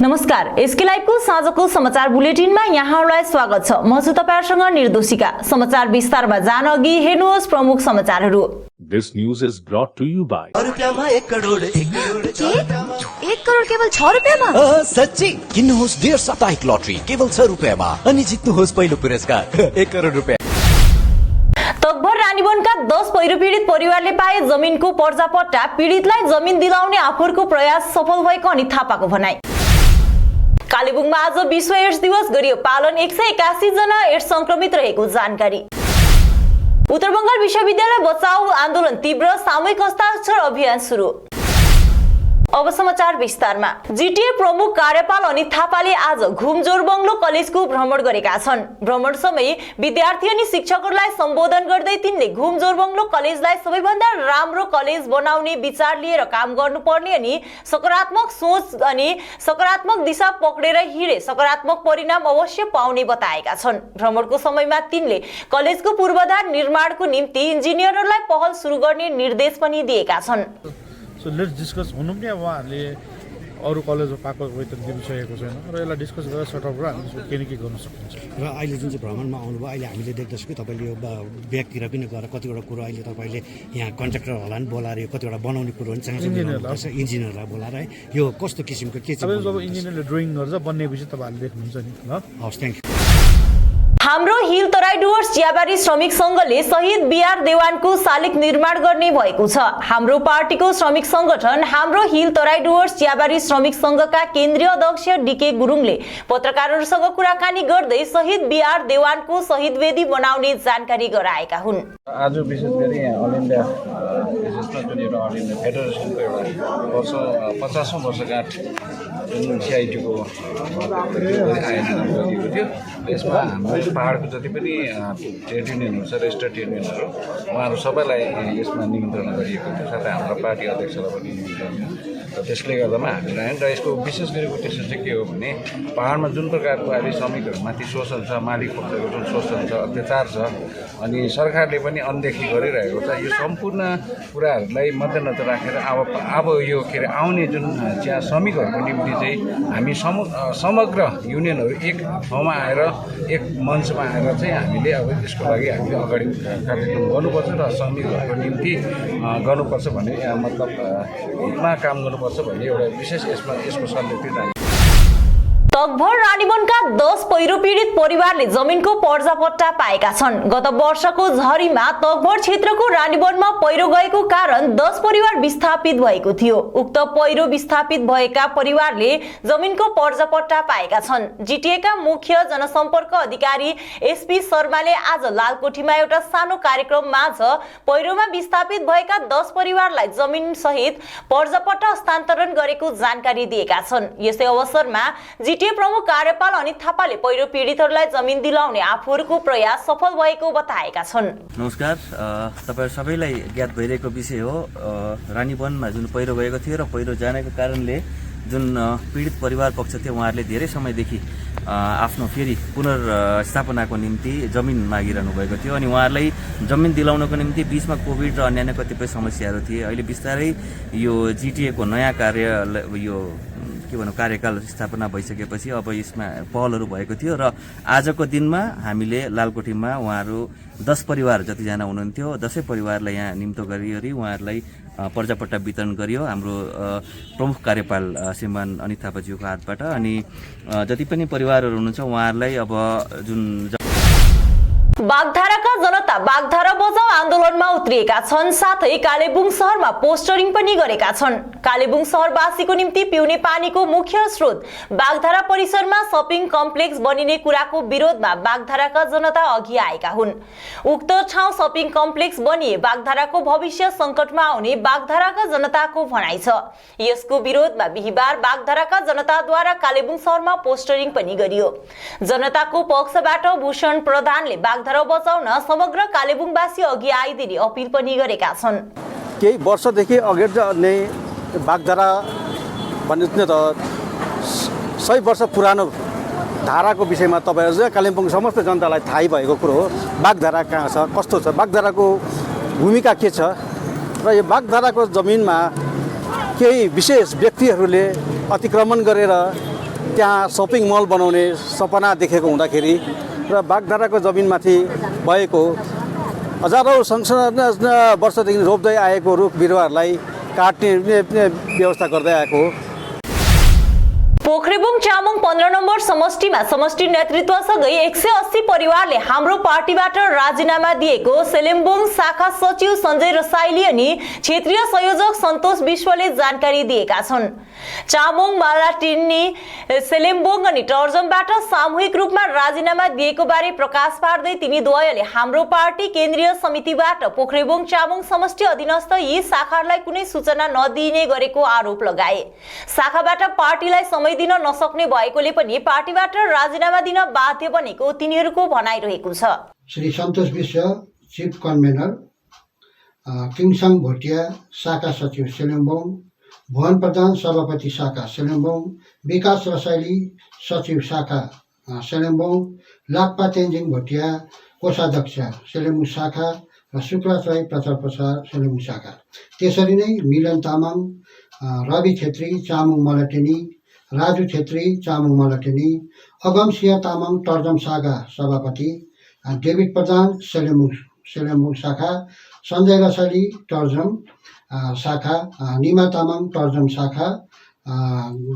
नमस्कार, एसके लाइभको साँझको समाचार बुलेटिनमा यहाँहरूलाई स्वागत छ। म छु तपाईहरुसँग निर्दोषिका। समाचार विस्तारमा जान अघि हेर्नुहोस् प्रमुख समाचारहरू। This news is brought to you by 1 crore 1 crore केवल 6 रुपैयाँमा? सच्ची किन्नुहोस् डेढ साप्ताहिक लटरी केवल 6 रुपैयाँमा अनि जित्नुहोस् पहिलो पुरस्कार 1 करोड रुपैयाँ। तकभर रानीवनका 10 पहिरो पीडित परिवारले पाए जमिनको पर्जापट्टा, पीडितलाई जमिन दिलाउने आफूहरूको प्रयास सफल भएको अनि थापाको भनाई। कालेबुङमा आज विश्व एड्स दिवस गरियो पालन, 181 जना एड्स संक्रमित रहेको जानकारी। उत्तर बंगाल विश्वविद्यालय बचाऊ आन्दोलन तीव्र, सामूहिक हस्ताक्षर अभियान सुरु। अब समाचार विस्तारमा। जीटीए प्रमुख कार्यपाल अनित थापाले आज घुम जोरबंगलो कलेजको भ्रमण गरेका छन्। भ्रमण समय विद्यार्थी अनि शिक्षकहरूलाई सम्बोधन गर्दै तिनले घुम जोरबंगलो कलेजलाई सबैभन्दा राम्रो कलेज बनाउने विचार लिएर काम गर्नुपर्ने अनि सकारात्मक सोच अनि सकारात्मक दिशा पक्रेर हिँडे सकारात्मक परिणाम अवश्य पाउने बताएका छन्। भ्रमणको समयमा तिनले कलेजको पूर्वाधार निर्माणको निम्ति इन्जिनियरहरूलाई पहल सुरु गर्ने निर्देश पनि दिएका छन्। So let's discuss हुनुम नि अब उहाँहरूले अरू कलेजमा पाएको वेतन दिइसकेको छैन र यसलाई डिस्कस गरेर सर्ट आउट गरेर हामीले के न के गर्न सकिन्छ। र अहिले जुन चाहिँ भ्रमणमा आउनुभयो, अहिले हामीले देख्दैछौँ कि तपाईँले यो ब्यागतिर पनि गएर कतिवटा कुरो अहिले तपाईँले यहाँ कन्ट्र्याक्टरहरूलाई पनि बोलाएर यो कतिवटा बनाउने कुरो पनि सँगसँगै इन्जिनियरलाई बोलाएर है यो कस्तो किसिमको के छ जब इन्जिनियरले ड्रइङ गर्छ बन्नेपछि तपाईँहरूले देख्नुहुन्छ नि ल। हवस्, थ्याङ्क यू। हाम्रो हिल तराई डुवर्स चियाबारी श्रमिक संघले शहीद बीआर देवानको शालिग निर्माण गर्ने भएको छ। हाम्रो पार्टीको श्रमिक संगठन हाम्रो हिल तराई डुवर्स चियाबारी श्रमिक संघका केन्द्रीय अध्यक्ष डीके गुरुङले पत्रकारहरूसँग कुराकानी गर्दै शहीद बीआर देवानको शहीद वेदी बनाउने जानकारी गराएका हुन्। आज विशेष गरी अल इन्डिया विशेषमा जुन एउटा अल इन्डिया फेडरेसनको एउटा 50औं वर्षगाँठ जुन सिआइटीको आयोजना गरिएको थियो, यसमा हाम्रो पहाडको जति पनि ट्रेड युनियनहरू छ, रेजिस्टर्ड युनियनहरू, उहाँहरू सबैलाई यसमा निमन्त्रणा गरिएको थियो, साथै हाम्रो पार्टी अध्यक्षलाई पनि निमन्त्रणा थियो। र त्यसले गर्दामा हामीलाई र यसको विशेष गरी उद्देश्य चाहिँ के हो भने पहाडमा जुन प्रकारको अहिले श्रमिकहरूमाथि शोषण छ, मालिक पक्षको जुन शोषण छ, अत्याचार छ, अनि सरकारले पनि अनदेखि गरिरहेको छ, यो सम्पूर्ण कुराहरूलाई मध्यनजर राखेर अब यो के अरे आउने जुन चिया श्रमिकहरूको निम्ति चाहिँ हामी समग्र युनियनहरू एक ठाउँमा आएर एक मञ्चमा आएर चाहिँ हामीले अब यसको लागि हामीले अगाडि कार्यक्रम गर्नुपर्छ र श्रमिकहरूको निम्ति गर्नुपर्छ भन्ने मतलब हितमा काम गर्नुपर्छ भन्ने एउटा विशेष यसको सल्लेख। तकभर रानीवनका 10 पहिरो पीडित परिवारले जमिनको पर्जापट्टा पाएका छन्। गत वर्षको झरीमा तकभर क्षेत्रको रानीवनमा पहिरो गएको कारण 10 परिवार विस्थापित भएको थियो। उक्त पहिरो विस्थापित भएका परिवारले जमिनको पर्जापट्टा पाएका छन्। जीटीएका मुख्य जनसम्पर्क अधिकारी एसपी शर्माले आज लालकोठीमा एउटा सानो कार्यक्रममाझ पहिरोमा विस्थापित भएका 10 परिवारलाई जमिन सहित पर्जापट्टा हस्तान्तरण गरेको जानकारी दिएका छन्। यसै अवसरमा जीटीए प्रमुख कार्यपाल अनित थापाले पहिरो पीडितहरूलाई जमिन दिलाउने आफूहरूको प्रयास सफल भएको बताएका छन्। नमस्कार, तपाईहरु सबैलाई ज्ञात भइरहेको विषय हो, रानीवनमा जुन पहिरो गएको थियो र पहिरो जानेको कारणले जुन पीडित परिवार पक्ष थियो उहाँहरूले धेरै समयदेखि आफ्नो फेरि पुनर्स्थापनाको निम्ति जमिन मागिरहनु भएको थियो अनि उहाँहरूलाई जमिन दिलाउनको निम्ति बीचमा कोभिड र अन्यान्य कतिपय समस्याहरू थिए। अहिले बिस्तारै यो जीटीएको नयाँ कार्यकाल स्थापना भइसकेपछि अब यसमा पहलहरू भएको थियो र आजको दिनमा हामीले लालकोठीमा उहाँहरू 10 परिवार जतिजना हुनुहुन्थ्यो 10 परिवारलाई यहाँ निम्तो गरी उहाँहरूलाई पर्जापट्टा वितरण गरियो हाम्रो प्रमुख कार्यपाल श्रीमान अनित थापाज्यूको हातबाट। अनि जति पनि परिवारहरू हुनुहुन्छ उहाँहरूलाई अब जुन बागधाराका जनता बागधारा बचाऊ आन्दोलनमा उत्रिएका छन्, साथै कालेबुङ शहरमा पोस्टरिङ पनि गरेका छन्। कालेबुङ शहरवासीको निम्ति पिउने पानीको मुख्य स्रोत बागधारा परिसरमा शपिङ कम्प्लेक्स बनिने कुराको विरोधमा बागधाराका जनता अघि आएका हुन्। उक्त ठाउँ शपिङ कम्प्लेक्स बनिए बागधाराको भविष्य संकटमा आउने बागधाराका जनताको भनाइ छ। यसको विरोधमा बिहीबार बागधाराका जनताद्वारा कालेबुङ शहरमा पोस्टरिङ पनि गरियो। जनताको पक्षबाट भूषण प्रधानले बागधारा बचाउन समग्र कालेबुङवासी अघि आइदिने अपील पनि गरेका छन्। केही वर्षदेखि अघि नै बागधारा भन्ने त 100 वर्ष पुरानो धाराको विषयमा तपाईहरु चाहिँ कालिम्पोङ समस्त जनतालाई थाहै भएको कुरो हो। बागधारा कहाँ छ, कस्तो छ, बागधाराको भूमिका के छ र यो बागधाराको जमिनमा केही विशेष व्यक्तिहरूले अतिक्रमण गरेर त्यहाँ सपिङ मल बनाउने सपना देखेको हुँदाखेरि र बागधाराको जमिनमाथि भएको हजारौँ वर्षदेखि रोप्दै आएको रुख बिरुवाहरूलाई काट्ने व्यवस्था गर्दै आएको हो। पोखरेबुङ चामुङ 15 नम्बर समष्टिमा समष्टि नेतृत्वसँगै 180 परिवारले हाम्रो पार्टीबाट राजीनामा दिएको सेलेम्बुङ शाखा सचिव सञ्जय रसाइली अनि क्षेत्रीय संयोजक सन्तोष विश्वले जानकारी दिएका छन्। चामुङ, मालाटिन्नी, सेलेम्बुङ अनि टर्जमबाट सामूहिक रूपमा राजीनामा दिएको बारे प्रकाश पार्दै तिनीद्वयले हाम्रो पार्टी केन्द्रीय समितिबाट पोखरेबुङ चामुङ समष्टि अधीनस्थ यी शाखाहरूलाई कुनै सूचना नदिइने गरेको आरोप लगाए। शाखाबाट पार्टीलाई समय दिन नसक्ने भएकोले पनि पार्टीबाट राजीनामा दिन बाध्य बनेको तिनीहरूको भनाइरहेको छ। श्री सन्तोष विश्व चिफ कन्भेनर, किङसाङ भोटिया शाखा सचिव सेलेम्बुङ, भुवन प्रधान सभापति शाखा सेलेम्बुङ, विकास रसाइली सचिव शाखा सेलेम्बुङ, लाक्पा तेन्जिङ भोटिया कोषाध्यक्ष सेलेम्बुङ शाखा र शुक्लास राई प्रचार प्रसार सेलेम्बुङ शाखा। त्यसरी नै मिलन तामाङ, रवि छेत्री चामुङ मलाटेनी, राजु छेत्री चामुङ मलाटेनी, अगम सिंह तामाङ टर्जम शाखा सभापति, डेभिड प्रधान सेलेम्बुङ शाखा, सञ्जय रसाइली टर्जम शाखा, निमा तामाङ टर्जम शाखा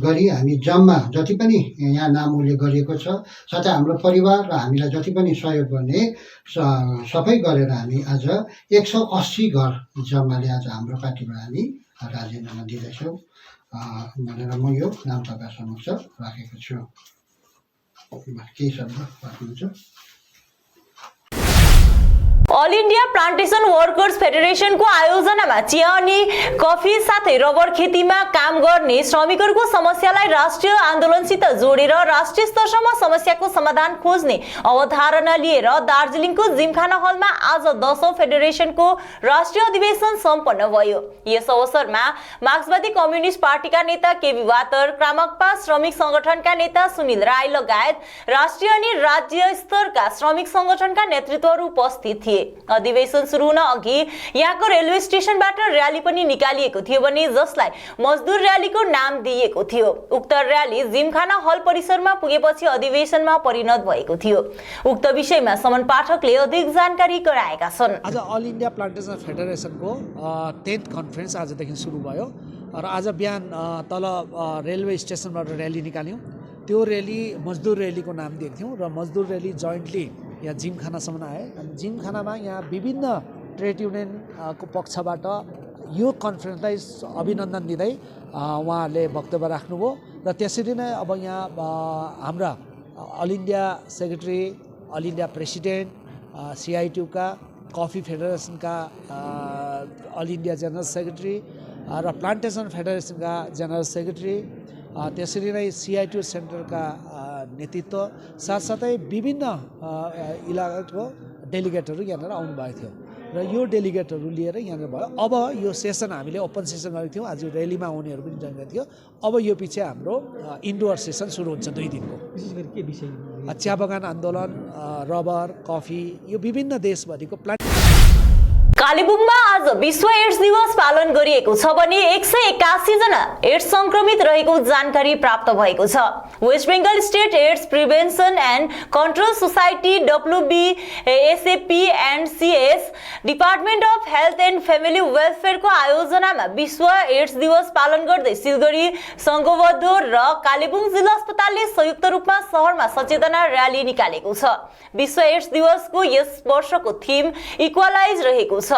गरी हामी जम्मा जति पनि यहाँ नाम उल्लेख गरिएको छ, साथै हाम्रो परिवार र हामीलाई जति पनि सहयोग गर्ने सबै गरेर हामी आज 180 घर जम्माले आज हाम्रो पार्टीबाट हामी राजीनामा दिँदैछौँ भनेर म यो नाम तपाईँ समक्ष राखेको छु। केही शब्द राख्नुहुन्छ? ऑल इंडिया प्लान्टेसन वर्कर्स फेडरेशनको आयोजनामा चिया अनि कफी साथै रबर खेतीमा काम गर्ने श्रमिकहरूको समस्यालाई राष्ट्रिय आन्दोलनसित जोडेर राष्ट्रिय स्तरसम्म समस्याको समाधान खोज्ने अवधारणा लिएर दार्जिलिङको जिमखाना हलमा आज 10औं फेडरेशनको राष्ट्रिय अधिवेशन सम्पन्न भयो। यस अवसरमा मार्क्सवादी कम्युनिस्ट पार्टीका नेता केबी वातर, क्रामकपा श्रमिक संगठनका नेता सुनिल राई लगायत राष्ट्रिय अनि राज्य स्तरका श्रमिक संगठनका नेतृत्वहरू उपस्थित थिए। अधिवेशन सुरु हुन अघि यहाँको रेलवे स्टेशनबाट र्याली पनि निकालिएको थियो भने जसलाई मजदुर र्यालीको नाम दिइएको थियो। उक्त र्याली जिमखाना हल परिसरमा पुगेपछि अधिवेशनमा परिणत भएको थियो। उक्त विषयमा समन पाठकले अधिक जानकारी गराएका छन्। आज अल इन्डिया प्लान्टेसन फेडरेसनको 10th कन्फरेन्स आजदेखि सुरु भयो र आज बिहान तल रेलवे स्टेसनबाट र्याली निकाल्यौँ। त्यो र्याली मजदुर र्यालीको नाम दिएको थियौँ र मजदुर र्याली जोइन्टली यहाँ जिमखानासम्म आए। अनि जिमखानामा यहाँ विभिन्न ट्रेड युनियनको पक्षबाट यो कन्फरेन्सलाई अभिनन्दन दिँदै उहाँहरूले वक्तव्य राख्नुभयो र त्यसरी नै अब यहाँ हाम्रा all India secretary, all India president, CITU का, कफी फेडरेसनका अल इन्डिया जनरल सेक्रेटरी र प्लान्टेसन फेडरेसनका जनरल सेक्रेटरी, त्यसरी नै CITU सेन्टरका नेतृत्व साथसाथै विभिन्न इलाकाको डेलिगेटहरू यहाँनिर आउनुभएको थियो र यो डेलिगेटहरू लिएर यहाँनिर भयो। अब यो सेसन हामीले ओपन सेसन गरेको थियौँ, आज र्यालीमा आउनेहरू पनि जोइन गरेको थियो। अब यो पछि हाम्रो इन्डोर सेसन सुरु हुन्छ 2 दिनको। विशेष गरी के विषय? चिया बगान आन्दोलन, रबर, कफी, यो विभिन्न देशभरिको कालेबुङमा आज विश्व एड्स दिवस पालन गरिएको छ भने 181 जना एड्स संक्रमित रहेको जानकारी प्राप्त भएको छ। West Bengal state AIDS prevention and control society WBSAP&CS department of health and family वेलफेयरको आयोजनामा विश्व एड्स दिवस पालन गर्दै सिलगढी, संगोबद्धो र कालेबुङ जिल्ला अस्पतालले संयुक्त रूपमा शहरमा सचेतना र्याली निकालेको छ। विश्व एड्स दिवसको यस वर्षको थीम इक्वलाइज रहेको छ।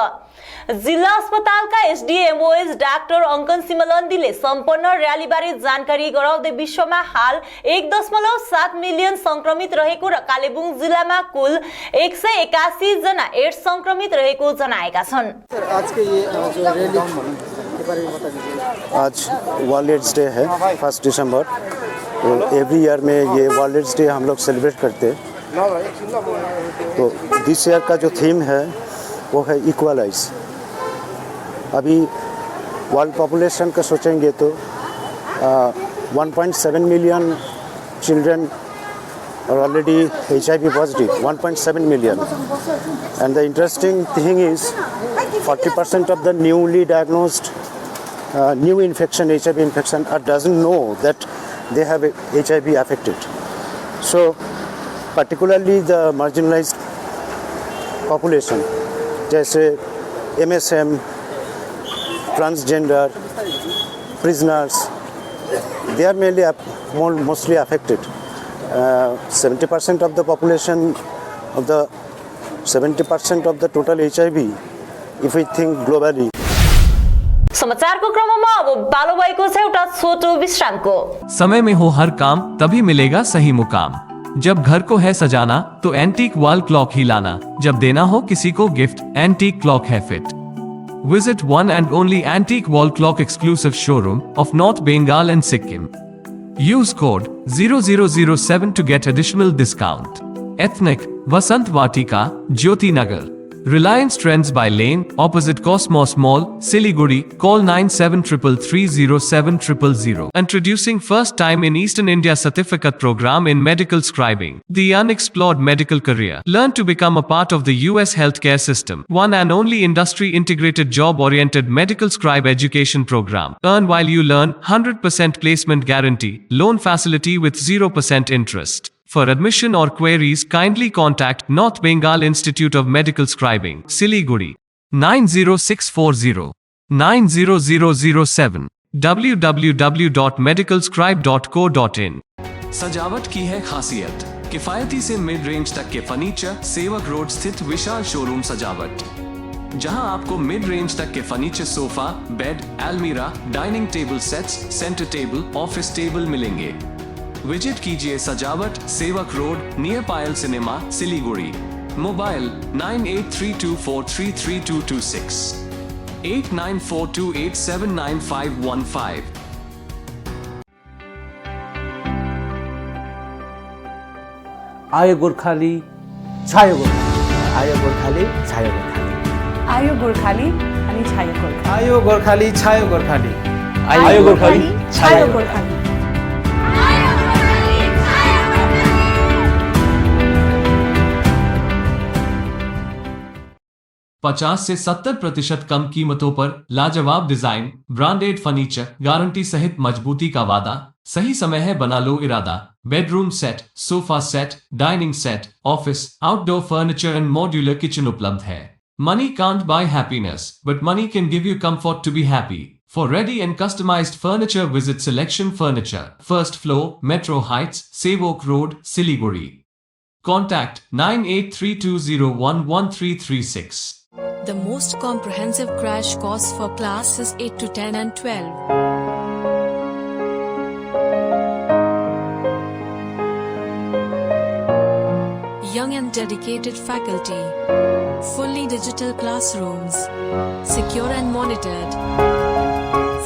जिल्ला अस्पतालका SDMOS डाक्टर अंकन सिमलन्दीले सम्पन्न र्यालीबारे जानकारी गराउँदै विश्वमा हाल 1.7 मिलियन संक्रमित रहेको र कालेबुङ जिल्लामा कुल 181 जना एड्स संक्रमित रहेको जनाएका छन्। आज के ये जो रैली के बारे में बता दीजिए। आज वर्ल्ड एड्स डे है 1 दिसंबर। तो एवरी ईयर में ये वर्ल्ड एड्स डे हम लोग सेलिब्रेट करते हैं। तो दिस ईयर का जो थीम है वो है इक्वलाइज। अभी वर्ल्ड पॉपुलेशन का सोचेंगे तो 1.7 million children are already HIV positive, 1.7 million. And the interesting thing is 40% of the newly diagnosed new infection, HIV infection, doesn't know that they have HIV affected. So particularly the marginalized population, जैसे MSM, transgender, prisoners, they are mainly mostly affected. 70% of the population of the 70% of the total HIV, if we think globally. समाचारको क्रममा अब पालो भएको छ एउटा छोटो विश्रामको। समय में हो हर काम तभी मिलेगा सही मुकाम। जब घर को है सजाना तो एंटीक वॉल क्लॉक ही लाना। जब देना हो किसी को गिफ्ट एंटीक क्लॉक है fit. Visit one and only antique wall clock exclusive showroom of North Bengal and Sikkim. Use code 0007 to get additional discount. Ethnic, Vasant Vatika, Jyoti Nagar. Reliance Trends by Lane, opposite Cosmos Mall, Siliguri. Call 9733070000. Introducing first time in Eastern India certificate program in medical scribing. The unexplored medical career. Learn to become a part of the US healthcare system. One and only industry integrated job oriented medical scribe education program. Earn while you learn, 100% placement guarantee. Loan facility with 0% interest. For admission or queries, kindly contact North Bengal Institute of Medical Scribing, Siliguri, 90640 90007 www.medicalscribe.co.in। सजावट की है खासियत, किफायती से mid range तक के furniture, सेवक road स्थित विशाल showroom सजावट, जहां आपको मिड रेंज तक के फर्नीचर, सोफा, बेड, अलमीरा, dining table sets, centre table, office table मिलेंगे। विजिट कीजिए सजावट, सेवक रोड, नियर पायल सिनेमा, सिलीगुड़ी। मोबाइल 9832433226 8942879515। आयो गोर्खाली छायो गोर्खाली, आयो गोर्खाली छायो गोर्खाली, आयो गोर्खाली अनि छायो गोर्खाली, आयो गोर्खाली छायो गोर्खाली, आयो गोर्खाली छायो गोर्खाली। 50 से 70% कम कीमतों पर लाजवाब डिजाइन, ब्रांडेड फर्नीचर, गारंटी सहित मजबूती का वादा। सही समय है, बना लो इरादा। Bedroom set, sofa set, dining set, office, outdoor furniture and modular kitchen उपलब्ध है। Money can't buy happiness, but money can give you comfort to be happy. For ready and customized furniture, visit Selection Furniture, first floor, Metro Heights, Sevok Road, Siliguri. Contact 9832011336. The most comprehensive crash course for classes 8 to 10 and 12. Young and dedicated faculty. Fully digital classrooms. Secure and monitored.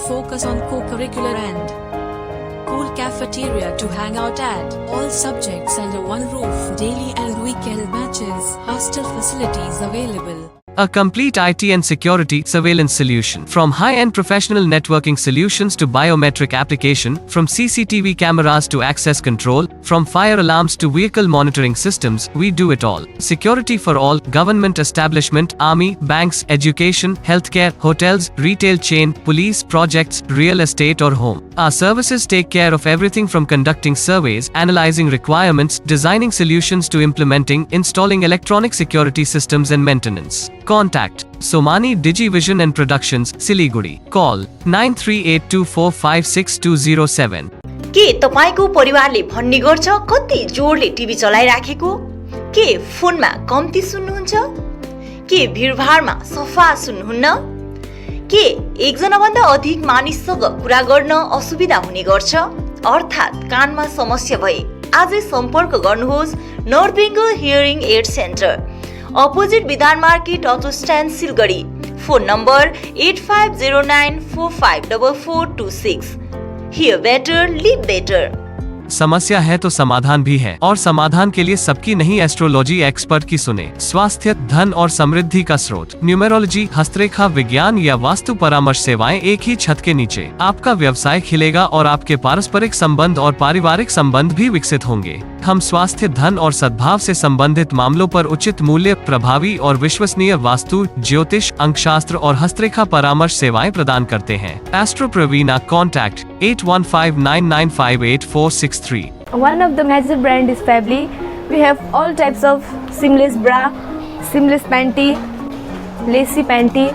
Focus on co-curricular and cool cafeteria to hang out at. All subjects under one roof. Daily and weekend matches. Hostel facilities available. A complete IT and security surveillance solution. From high-end professional networking solutions to biometric application, from CCTV cameras to access control, from fire alarms to vehicle monitoring systems, we do it all. Security for all, government establishment, army, banks, education, healthcare, hotels, retail chain, police, projects, real estate or home. Our services take care of everything from conducting surveys, analyzing requirements, designing solutions to implementing, installing electronic security systems and maintenance. Contact Somani Digivision and Productions, Siliguri. Call 9382456207. के तपाईको परिवारले भन्ने गर्छ कति जोडले TV चलाइराखेको? के फोनमा कम्ती सुन्नुहुन्छ? के भिडभाडमा सफा सुन्नुहुन्न? के एकजना भन्दा अधिक मानिससँग कुरा गर्न असुविधा हुने गर्छ? अर्थात् कानमा समस्या भए आजै सम्पर्क गर्नुहोस् North Bengal hearing aid centre, opposite Bidhan market, auto stand, Siliguri. Phone number 8509454426। Hear better, live better. समस्या है तो समाधान भी है, और समाधान के लिए सबकी नहीं, एस्ट्रोलॉजी एक्सपर्ट की सुने। स्वास्थ्य, धन और समृद्धि का स्रोत, न्यूमेरोलॉजी, हस्तरेखा विज्ञान या वास्तु परामर्श सेवाएं एक ही छत के नीचे। आपका व्यवसाय खिलेगा और आपके पारस्परिक संबंध और पारिवारिक संबंध भी विकसित होंगे। हम स्वास्थ्य, धन और सद्भाव से संबंधित मामलों पर उचित मूल्य, प्रभावी और विश्वसनीय वास्तु, ज्योतिष, अंकशास्त्र और हस्तरेखा परामर्श सेवाएं प्रदान करते हैं। Astro Praveena, contact 8159958463। One of the major brand is Fably. We have all types of seamless bra, seamless panty, lacy panty,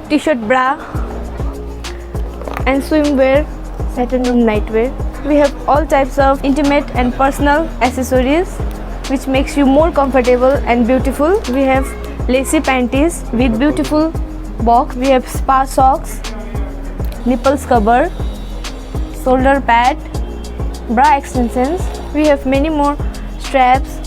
t-shirt bra and swimwear, satin and nightwear. We have all types of intimate and personal accessories which makes you more comfortable and beautiful. We have lacy panties with beautiful box. We have spa socks, nipples cover, shoulder pad, bra extensions. We have many more straps.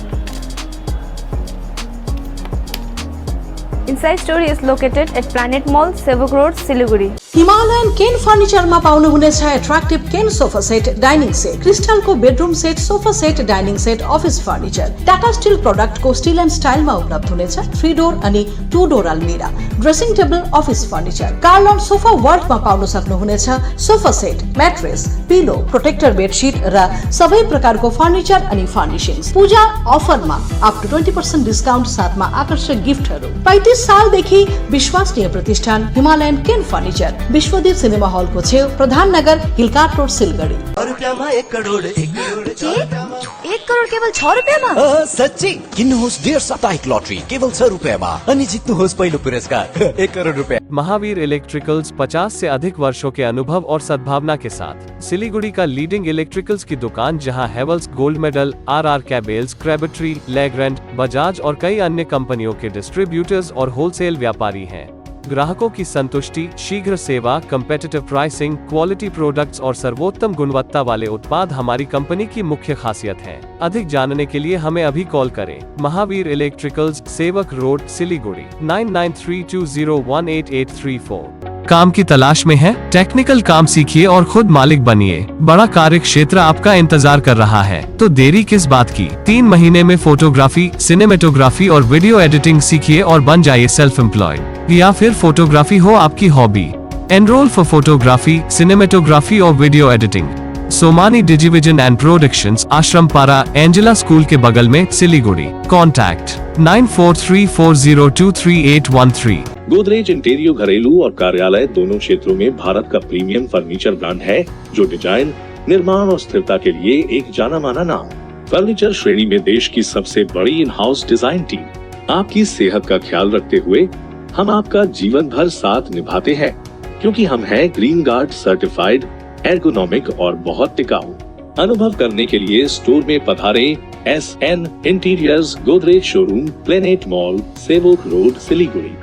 Inside store is located at Planet Mall, Sevok Road, Siliguri. Himalayan cane फर्निचरमा पाउनुहुनेछ attractive cane sofa set, dining set, क्रिस्टलको bedroom set, sofa set, dining set, office furniture, Tata steel प्रोडक्टको steel and स्टाइलमा उपलब्ध हुनेछ 3 door अनि 2 door अलमिरा, dressing table, office furniture, Carlon sofa वर्ल्डमा पाउन सक्नुहुनेछ sofa set, mattress, pillow, protector bedsheet र सबै प्रकारको फर्निचर अनि फर्निशिङ्स। पूजा अफरमा अप टु 20% डिस्काउन्ट साथमा आकर्षक गिफ्टहरू। 35 सालदेखि विश्वसनीय प्रतिष्ठान हिमालयन केन फर्निचर, विश्वदीप सिनेमा हॉल को छेउ, प्रधान नगर, हिलकाट रोड, सिलगढी। 1 करोड 1 करोड 1 करोड केवल 6 रुपियाँमा? सच्ची किन्नुहोस् डेढ साप्ताहिक लटरी केवल 6 रुपियाँमा अनि जित्नुहोस् पहिलो पुरस्कार 1 करोड रुपया। महावीर इलेक्ट्रिकल्स 50 से अधिक वर्षों के अनुभव और सद्भावना के साथ सिलीगुड़ी का लीडिंग इलेक्ट्रिकल्स की दुकान, जहां Havells gold medal, RR cables, Crabtree, Legrand, Bajaj और कई अन्य कंपनियों के डिस्ट्रीब्यूटर्स और होलसेल व्यापारी हैं। ग्राहकों की संतुष्टि, शीघ्र सेवा, कम्पेटिटिव प्राइसिंग, क्वालिटी प्रोडक्ट्स और सर्वोत्तम गुणवत्ता वाले उत्पाद हमारी कंपनी की मुख्य खासियत है। अधिक जानने के लिए हमें अभी कॉल करें। महावीर इलेक्ट्रिकल्स, सेवक रोड, सिलीगुड़ी 9932018834। काम की तलाश में है? टेक्निकल काम सीखिए और खुद मालिक बनिए। बड़ा कार्य क्षेत्र आपका इंतजार कर रहा है, तो देरी किस बात की? 3 महीने में फोटोग्राफी, सिनेमेटोग्राफी और वीडियो एडिटिंग सीखिए और बन जाइए सेल्फ एम्प्लॉयड। या फिर फोटोग्राफी हो आपकी hobby? Enrol for photography, cinematography और video editing. Somani Digivision and productions, Ashram Para, Angela school के बगल में, सिलीगुड़ी। कॉन्टैक्ट 9434023813। गोदरेज इंटीरियर घरेलू और कार्यालय दोनों क्षेत्रों में भारत का प्रीमियम फर्नीचर ब्रांड है, जो डिजाइन, निर्माण और स्थिरता के लिए एक जाना माना नाम। फर्नीचर श्रेणी में देश की सबसे बड़ी इन हाउस डिजाइन टीम। आपकी सेहत का ख्याल रखते हुए हम आपका जीवन भर साथ निभाते हैं, क्योंकि हम हैं ग्रीन गार्ड सर्टिफाइड, एर्गोनॉमिक और बहुत टिकाऊ। अनुभव करने के लिए स्टोर में पधारें। SN interiors, Godrej showroom, planet mall, Sevoke road, Siliguri. 1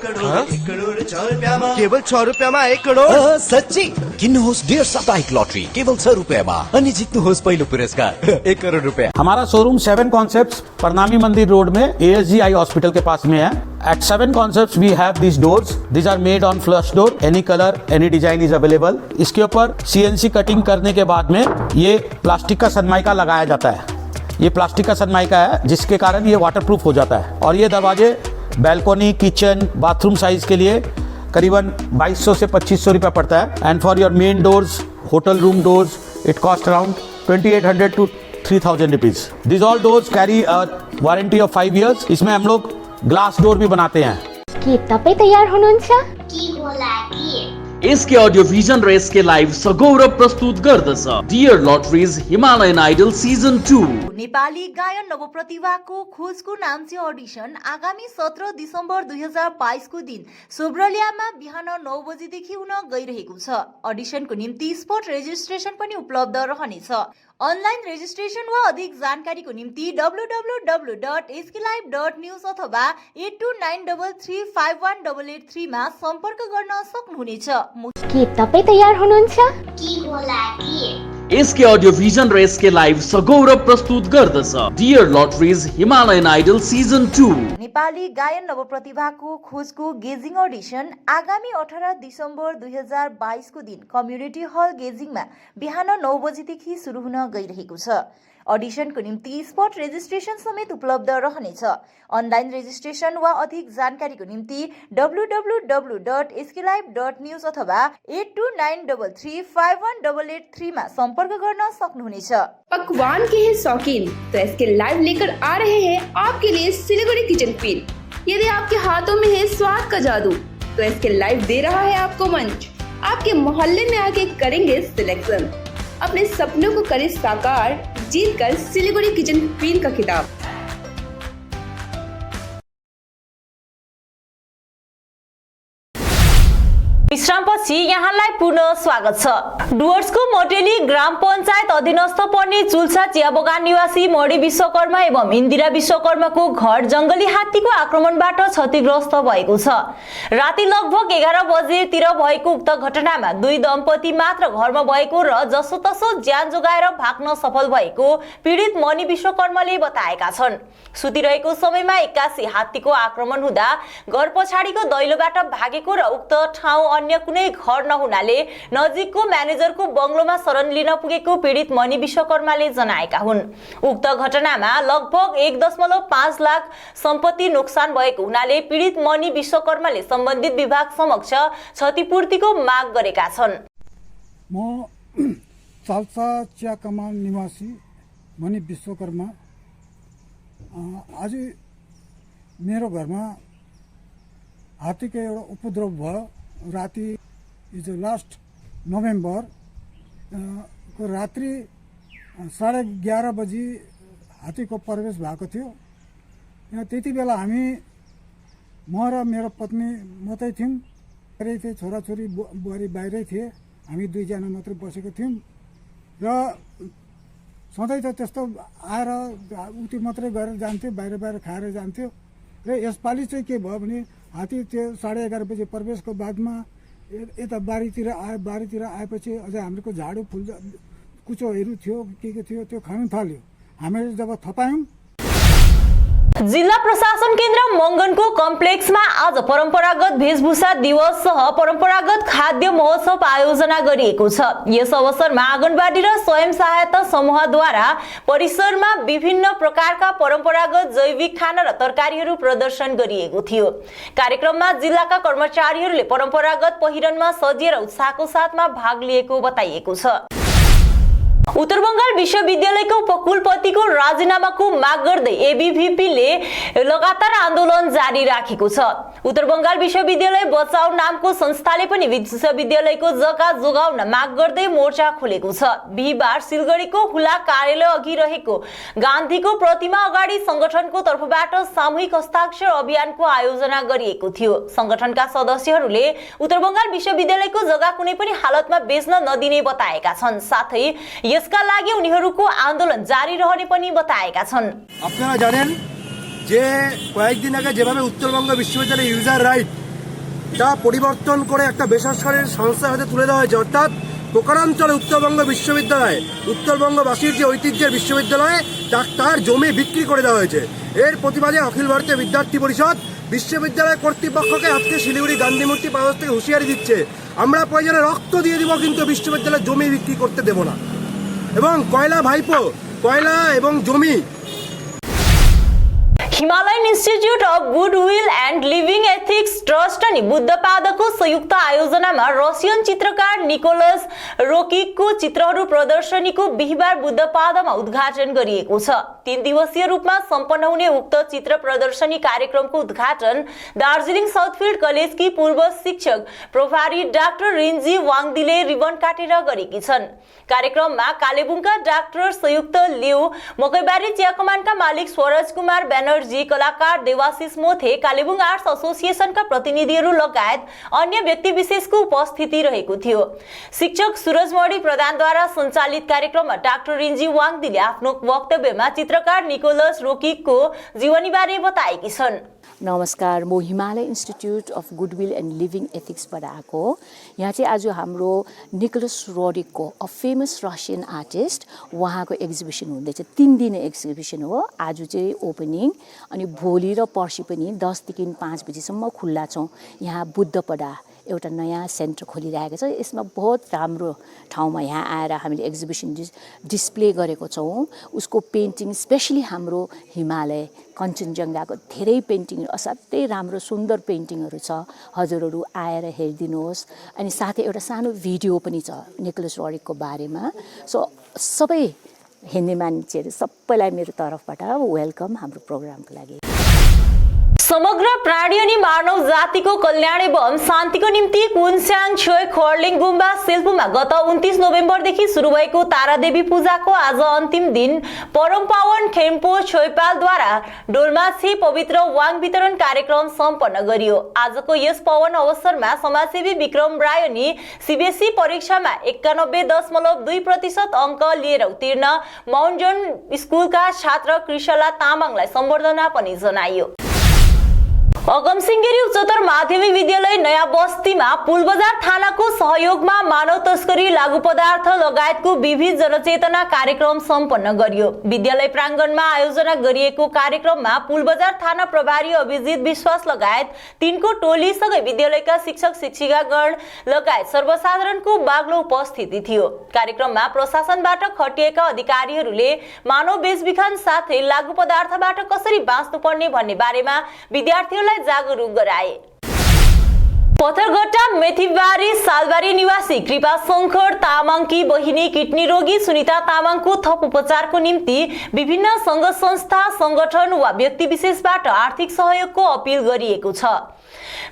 crore 1 crore 6 रुपियाँमा केवल 6 रुपियाँमा 1 करोड। सच्ची किन्नुहोस् डेढ साप्ताहिक लटरी केवल 6 रुपियाँमा अनि जित्नुहोस् पहिलो पुरस्कार 1 करोड रुपया। हमारा शोरूम 7 कॉन्सेप्ट्स, प्रणामी मंदिर रोड में, ASG आई हॉस्पिटल के पास में है। At 7 concepts we have these doors. These are made on flush door. Any color, any design is available. इसके ऊपर CNC कटिंग करने के बाद में ये प्लास्टिक का सनमाइका लगाया जाता है। ये प्लास्टिक का सनमाइका है, जिसके कारण ये वाटरप्रूफ हो जाता है। और ये दरवाजे बैल्कोनी, किचन, बाथरूम साइज के लिए करीबन 2200 से 2500 रुपया पड़ता है। And for your main doors, hotel room doors, it cost around 2800 to 3000 rupees. This all doors carry a warranty of 5 years। इसमें हम लोग ग्लास डोर भी बनाते हैं। के तपाईँ तयार हुनुहुन्छ? के होला के? एसके अडियो भिजन र एसके लाइभ सगौरव प्रस्तुत गर्दछ dear lotteries Himalayan idol season 2। Nepali गायन नवप्रतिभाको खोजको नाम्चे अडिसन आगामी 17 दिसम्बर 2022 को दिन सोब्रलियामा बिहान 9 बजेदेखि हुन गइरहेको छ। अडिसनको निम्ति स्पट रेजिस्ट्रेसन पनि उपलब्ध रहनेछ। अनलाइन रेजिस्ट्रेसन वा अधिक जानकारीको निम्ति www.sklive.news अथवा 8293351883 मा सम्पर्क गर्न सक्नुहुनेछ। के तपाई तयार हुनुहुन्छ? के होला के? एसके अडियो भिजन र एसके लाइभ सगौरव प्रस्तुत गर्दछ dear lotteries Himalayan idol season 2। Nepali गायन नवप्रतिभाको खोजको गेजिङ अडिसन आगामी 18 दिसम्बर 2022 को दिन कम्युनिटी हल गेजिङमा बिहान 9 बजेदेखि सुरु हुन गइरहेको छ। अडिसनको निम्ति स्पट रेजिस्ट्रेसन समेत उपलब्ध रहनेछ। अनलाइन रेजिस्ट्रेसन वा अधिक जानकारीको निम्ति www.sklive.news अथवा 8293351883 मा सम्पर्क गर्न सक्नुहुनेछ। पकवान के हैं शौकीन तो एसके लाइव लेकर आ रहे हैं आपके लिए सिलीगुड़ी किचन फील। यदि आपके हाथों में है स्वाद का जादू तो एसके लाइव दे रहा है आपको मंच। आपके मोहल्ले में आके करेंगे सिलेक्शन, अपने सपनों को करें साकार, जीत कर सिलीगुड़ी किचन फील का खिताब। विश्रामपछि यहाँलाई पुनः स्वागत छ। डुवर्सको मोटेली ग्राम पञ्चायत अधीनस्थ पर्ने चुल्सा चिया बगान निवासी मणि विश्वकर्मा एवं इन्दिरा विश्वकर्माको घर जंगली हात्तीको आक्रमणबाट क्षतिग्रस्त भएको छ। राति लगभग 11 बजेतिर भएको उक्त घटनामा दुई दम्पति मात्र घरमा भएको र जसोतसो ज्यान जोगाएर भाग्न सफल भएको पीडित मणि विश्वकर्माले बताएका छन्। सुतिरहेको समयमा 81 हात्तीको आक्रमण हुँदा घर पछाडिको दैलोबाट भागेको र उक्त ठाउँ अन्य कुनै घर नहुनाले नजिकको म्यानेजरको बंगलोमा शरण लिन पुगेको पीडित मणि विश्वकर्माले जनाएका हुन्। उक्त घटनामा लगभग 1.5 लाख सम्पत्ति नोक्सान भएको हुनाले पीडित मणि विश्वकर्माले सम्बन्धित विभाग समक्ष क्षतिपूर्तिको माग गरेका छन्। म चाल्सा चिया कमान निवासी मणि विश्वकर्मा आज मेरो घरमा हात्तीको एउटा उपद्रव भयो। राति इज लास्ट नोभेम्बर को रात्रि 11:30 बजी हात्तीको प्रवेश भएको थियो। यहाँ त्यति बेला हामी म र मेरो पत्नी मात्रै थियौँ, छोराछोरी बुहारी बाहिरै थिए, हामी दुईजना मात्रै बसेको थियौँ र सधैँ त त्यस्तो आएर उति मात्रै गरेर जान्थ्यो, बाहिर खाएर जान्थ्यो र यसपालि चाहिँ के भयो भने हात्ती त्यो 11:30 बजे प्रवेशको बादमा यता बारीतिर आएपछि अझै हाम्रो झाडु फुल कुचोहरू थियो के थियो त्यो खान थाल्यो। हामीले जब थपायौँ जिल्ला प्रशासन केन्द्र मंगनको कम्प्लेक्समा आज परम्परागत वेशभूषा दिवस सह परम्परागत खाद्य महोत्सव आयोजना गरिएको छ। यस अवसरमा आँगनबाडी र स्वयं सहायता समूहद्वारा परिसरमा विभिन्न प्रकारका परम्परागत जैविक खाना र तरकारीहरू प्रदर्शन गरिएको थियो। कार्यक्रममा जिल्लाका कर्मचारीहरूले परम्परागत पहिरनमा सजिएर उत्साहको साथमा भाग लिएको बताइएको छ। उत्तर बंगाल विश्वविद्यालयको उपकुलपतिको राजीनामाको माग गर्दै एबीवीपीले लगातार आन्दोलन जारी राखेको छ। उत्तर बंगाल विश्वविद्यालय बचाउ नामको संस्थाले पनि विश्वविद्यालयको जग्गा जोगाउन माग गर्दै मोर्चा खोलेको छ। बिहीबार सिलगढीको हुला कार्यालय अघि रहेको गान्धीको प्रतिमा अगाडि संगठनको तर्फबाट सामूहिक हस्ताक्षर अभियानको आयोजना गरिएको थियो। संगठनका सदस्यहरूले उत्तर बंगाल विश्वविद्यालयको जग्गा कुनै पनि हालतमा बेच्न नदिने बताएका छन्। साथै यसका लागि उनीहरूको आन्दोलन जारी रहने पनि बताएका छन्। আপনারা জানেন যে কয়েকদিন আগে যেভাবে উত্তরবঙ্গ বিশ্ববিদ্যালয়ের ইউজার রাইট তা পরিবর্তন করে একটা বেসরকারি সংস্থার হাতে তুলে দেওয়া হয়েছে, অর্থাৎ প্রকারান্তরে উত্তরবঙ্গ বিশ্ববিদ্যালয় উত্তরবঙ্গবাসীর যে ঐতিহ্যের বিশ্ববিদ্যালয় তার জমি বিক্রি করে দেওয়া হয়েছে। এর প্রতিবাদে অখিল ভারতীয় বিদ্যার্থী পরিষদ বিশ্ববিদ্যালয় কর্তৃপক্ষকে আজকে শিলিগুড়ি গান্ধী মূর্তি পাদস থেকে হুঁশিয়ারি দিচ্ছে, আমরা প্রয়োজনে রক্ত দিয়ে দিব কিন্তু বিশ্ববিদ্যালয়ের জমি বিক্রি করতে দেব না। এবং কয়লা ভাইপো কয়লা এবং জমি Himalayan institute of goodwill and living ethics trust अनि बुद्धपादको संयुक्त आयोजनामा रसियन चित्रकार निकोलस रोकिकको चित्रहरू प्रदर्शनीको बिहीबार बुद्धपादमा उद्घाटन गरिएको छ। 3 दिवसीय रूपमा सम्पन्न हुने उक्त चित्र प्रदर्शनी कार्यक्रमको उद्घाटन दार्जिलिङ साउथफिल्ड कलेजकी पूर्व शिक्षक प्रभारी डाक्टर रिन्जी वाङदीले रिबन काटेर गरेकी छन्। कार्यक्रममा कालेबुङका डाक्टर संयुक्त लिउ, मकैबारी चियाकमानका मालिक स्वराज कुमार ब्यानर्जी, कलाकार देवाशिष मोथे, कालेबुङ आर्ट्स एसोसिएसनका प्रतिनिधिहरू लगायत अन्य व्यक्ति विशेषको उपस्थिति रहेको थियो। शिक्षक सूरजमणि प्रधानद्वारा सञ्चालित कार्यक्रममा डाक्टर रिन्जी वाङदीले आफ्नो वक्तव्यमा चित्रकार निकोलस रोकिकको जीवनीबारे बताएकी छन्। नमस्कार, म Himalaya institute of goodwill and living एथिक्सबाट आएको हो। यहाँ चाहिँ आज हाम्रो निकोलस रोडिकको अ फेमस रसियन आर्टिस्ट उहाँको एक्जिबिसन हुँदैछ। 3 दिने एक्जिबिसन हो। आज चाहिँ ओपनिङ अनि भोलि र पर्सि पनि 10 देखि 5 बजीसम्म खुल्ला छौँ। यहाँ बुद्धपडा एउटा नयाँ सेन्टर खोलिरहेको छ। यसमा बहुत राम्रो ठाउँमा यहाँ आएर हामीले एक्जिबिसन डिस्प्ले गरेको छौँ। उसको पेन्टिङ स्पेसली हाम्रो हिमालय कञ्चनजङ्घाको धेरै पेन्टिङहरू, असाध्यै राम्रो सुन्दर पेन्टिङहरू छ। हजुरहरू आएर हेरिदिनुहोस्। अनि साथै एउटा सानो भिडियो पनि छ निकोलस रोडिकको बारेमा। सो सबै हिन्दी मान्छेहरू सबैलाई मेरो तर्फबाट वेलकम हाम्रो प्रोग्रामको लागि। समग्र प्राणी अनि मानव जातिको कल्याण एवं शान्तिको निम्ति कुनस्याङ छोय खर्लिङ गुम्बा सेल्पुमा गत 29 नोभेम्बरदेखि सुरु भएको तारादेवी पूजाको आज अन्तिम दिन परम पावन खेम्पो छोयपालद्वारा डोलमाछी पवित्र वाङ वितरण कार्यक्रम सम्पन्न गरियो। आजको यस पावन अवसरमा समाजसेवी विक्रम राय अनि सीबीएसई परीक्षामा 91.2% अंक लिएर उत्तीर्ण माउन्टन स्कुलका छात्र कृषला तामाङलाई सम्बर्धना पनि जनाइयो। अगमसिंह उच्चतर माध्यमिक विद्यालय नयाँ बस्तीमा पुलबजार थानाको सहयोगमा मानव तस्करी लागू पदार्थ लगायतको विविध जनचेतना कार्यक्रम सम्पन्न गरियो। विद्यालय प्राङ्गणमा आयोजना गरिएको कार्यक्रममा पुलबजार थाना प्रभारी अभिजित विश्वास लगायत तिनको टोलीसँगै विद्यालयका शिक्षक शिक्षिकागण लगायत सर्वसाधारणको बाक्लो उपस्थिति थियो। कार्यक्रममा प्रशासनबाट खटिएका अधिकारीहरूले मानव बेचबिखन साथै लागू पदार्थबाट कसरी बाँच्नुपर्ने भन्ने बारेमा विद्यार्थीहरूलाई जागरुक गराए। पथरघट्टा मेथीबारी सालबारी निवासी कृपा शंकर तामाङकी बहिनी किडनी रोगी सुनिता तामाङको थप उपचारको निम्ति विभिन्न संघ संस्था संगठन वा व्यक्ति विशेषबाट आर्थिक सहयोगको अपील गरिएको छ।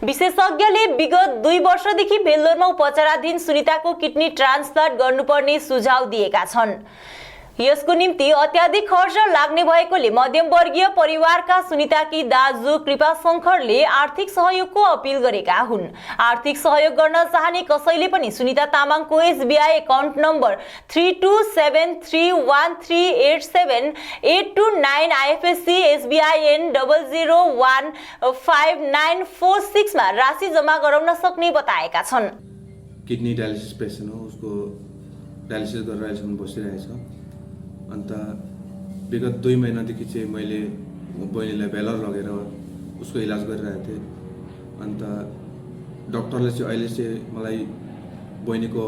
विशेषज्ञले विगत 2 वर्षदेखि बेल्लोरमा उपचाराधीन सुनिताको किडनी ट्रान्सप्लान्ट गर्नुपर्ने सुझाव दिएका छन्। यसको निम्ति अत्याधिक खर्च लाग्ने भएकोले मध्यमवर्गीय परिवारका सुनिताकी दाजु कृपा शंकरले आर्थिक सहयोगको अपील गरेका हुन्। आर्थिक सहयोग गर्न चाहने कसैले पनि सुनिता तामाङको SBI account number 327313878298 IFSC SBIN 00155946 मा राशि जम्मा गराउन सक्ने बताएका छन्। किडनी डायलिसिस पेशेन्ट हो, उसको डायलिसिस गरेर अहिलेसम्म बसिरहेछ। अन्त विगत 2 महिनादेखि चाहिँ मैले बहिनीलाई भेलर लगेर उसको इलाज गरिरहेको थिएँ। अन्त डक्टरले चाहिँ अहिले चाहिँ मलाई बहिनीको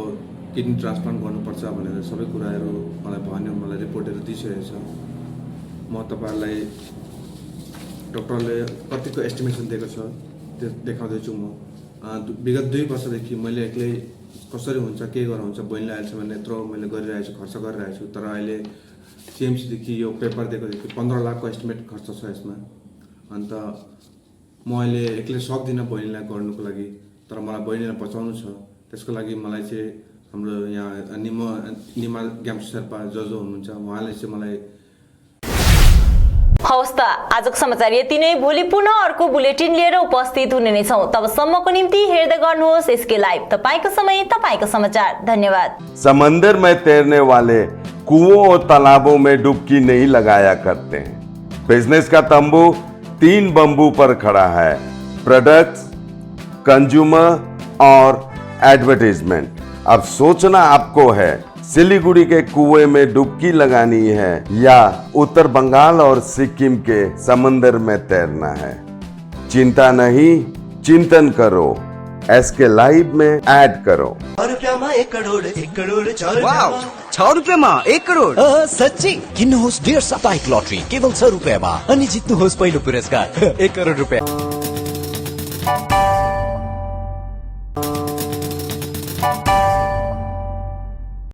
किडनी ट्रान्सप्लान्ट गर्नुपर्छ भनेर सबै कुराहरू मलाई भन्यो, मलाई रिपोर्टहरू दिइसकेको छ। म तपाईँहरूलाई डक्टरले कतिको एस्टिमेसन दिएको छ त्यो देखाउँदैछु। म विगत 2 वर्षदेखि मैले एक्लै कसरी हुन्छ के गरेर हुन्छ बहिनीलाई अहिलेसम्म यत्रो मैले गरिरहेको छु, खर्च गरिरहेको छु। तर अहिले सीएमसीदेखि यो पेपर दिएकोदेखि 15 लाखको एस्टिमेट खर्च छ यसमा। अन्त म अहिले एक्लै सक्दिनँ बहिनीलाई गर्नुको लागि, तर मलाई बहिनीलाई बचाउनु छ। त्यसको लागि मलाई चाहिँ हाम्रो यहाँ निमा ग्याम्सु शेर्पा जो हुनुहुन्छ उहाँले चाहिँ मलाई। हवस् त आजको समाचार यति नै। भोलि पुनः अर्को बुलेटिन लिएर उपस्थित हुने नै छौं। तबसम्मको निम्ति हेर्दै गर्नुहोस् एसके लाइभ। तपाईको समय तपाईको समाचार। धन्यवाद। समंदर में तैरने वाले कुओं और तालाबों में डुबकी नहीं लगाया करते हैं। बिजनेस का तंबू 3 बंबू पर खड़ा है: प्रोडक्ट्स, कंज्यूमर और एडवर्टाइजमेंट। अब सोचना आपको है सिलीगुड़ी के कुएं में डुबकी लगानी है या उत्तर बंगाल और सिक्किम के समंदर में तैरना है। चिंता नहीं, चिंतन करो, एसके लाइव में ऐड करो। 6 रुपैयाँमा 1 करोड 1 करोड 6 रुपैयाँमा 6 रुपैयाँमा 1 करोड। सच्ची किन्नुहोस् डेढ साप्ताहिक लटरी केवल 6 रुपैयाँमा अनि जित्नुहोस् पहिलो पुरस्कार 1 करोड रुपैयाँ।